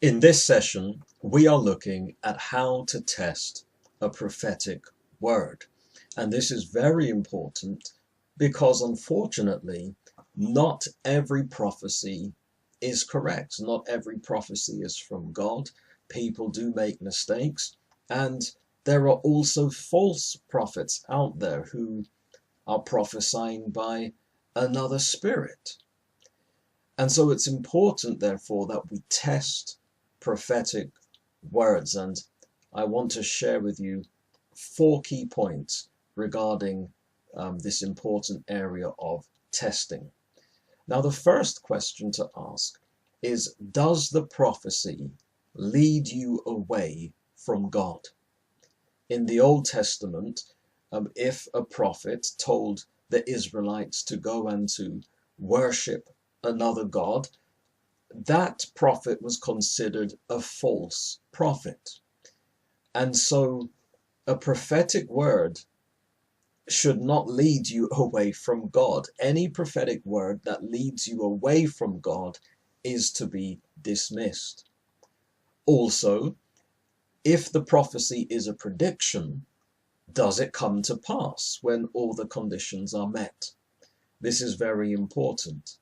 In this session, we are looking at how to test a prophetic word. And this is very important because, unfortunately, not every prophecy is correct. Not every prophecy is from God. People do make mistakes. And there are also false prophets out there who are prophesying by another spirit. And so it's important, therefore, that we test prophetic words. And I want to share with you 4 key points regarding this important area of testing. Now, the first question to ask is, does the prophecy lead you away from God? In the Old Testament, if a prophet told the Israelites to go and to worship another god, that prophet was considered a false prophet. And so a prophetic word should not lead you away from God. Any prophetic word that leads you away from God is to be dismissed. Also, if the prophecy is a prediction, does it come to pass when all the conditions are met? This is very important.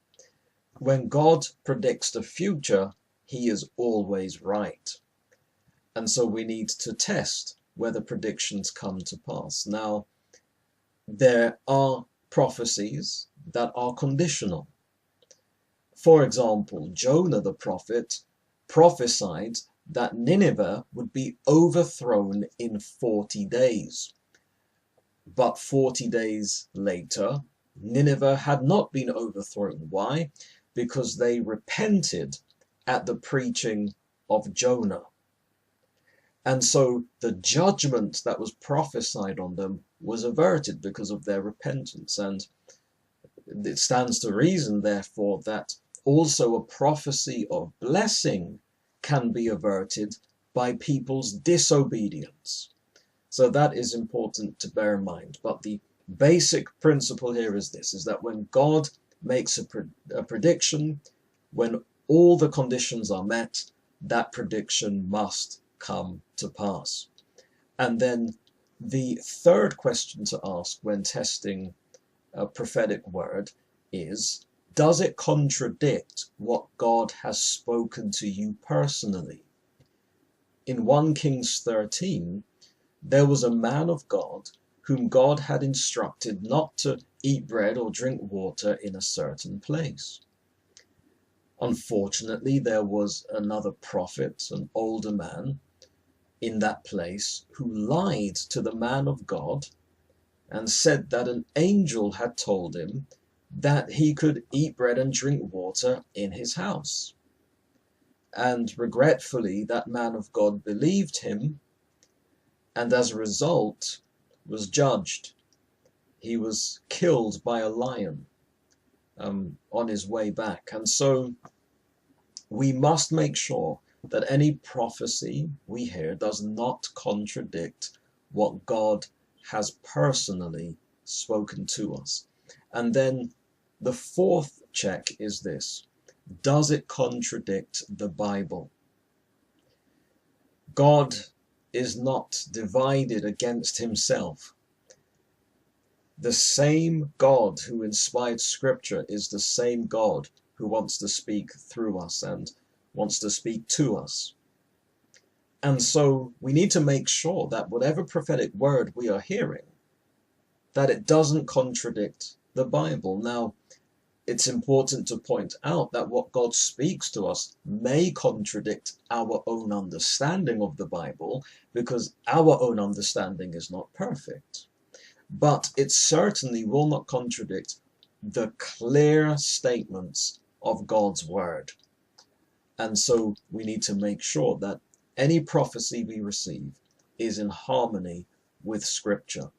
When God predicts the future, he is always right. And so we need to test whether predictions come to pass. Now, there are prophecies that are conditional. For example, Jonah the prophet prophesied that Nineveh would be overthrown in 40 days. But 40 days later, Nineveh had not been overthrown. Why? Because they repented at the preaching of Jonah. And so the judgment that was prophesied on them was averted because of their repentance. And it stands to reason, therefore, that also a prophecy of blessing can be averted by people's disobedience. So that is important to bear in mind. But the basic principle here is this, is that when God makes a prediction, when all the conditions are met, that prediction must come to pass. And then the third question to ask when testing a prophetic word is, does it contradict what God has spoken to you personally? In 1 Kings 13, there was a man of God whom God had instructed not to eat bread or drink water in a certain place. Unfortunately, there was another prophet, an older man, in that place who lied to the man of God and said that an angel had told him that he could eat bread and drink water in his house. And regretfully, that man of God believed him, and as a result was judged. He was killed by a lion on his way back. And so we must make sure that any prophecy we hear does not contradict what God has personally spoken to us. And then the fourth check is this: does it contradict the Bible? God is not divided against himself. The same God who inspired Scripture is the same God who wants to speak through us and wants to speak to us. And so we need to make sure that whatever prophetic word we are hearing, that it doesn't contradict the Bible. Now, it's important to point out that what God speaks to us may contradict our own understanding of the Bible, because our own understanding is not perfect. But it certainly will not contradict the clear statements of God's word. And so we need to make sure that any prophecy we receive is in harmony with Scripture.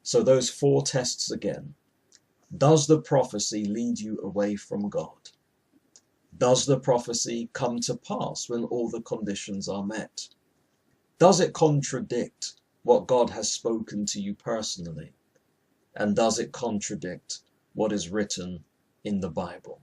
So those 4 tests again. Does the prophecy lead you away from God? Does the prophecy come to pass when all the conditions are met? Does it contradict what God has spoken to you personally? And does it contradict what is written in the Bible?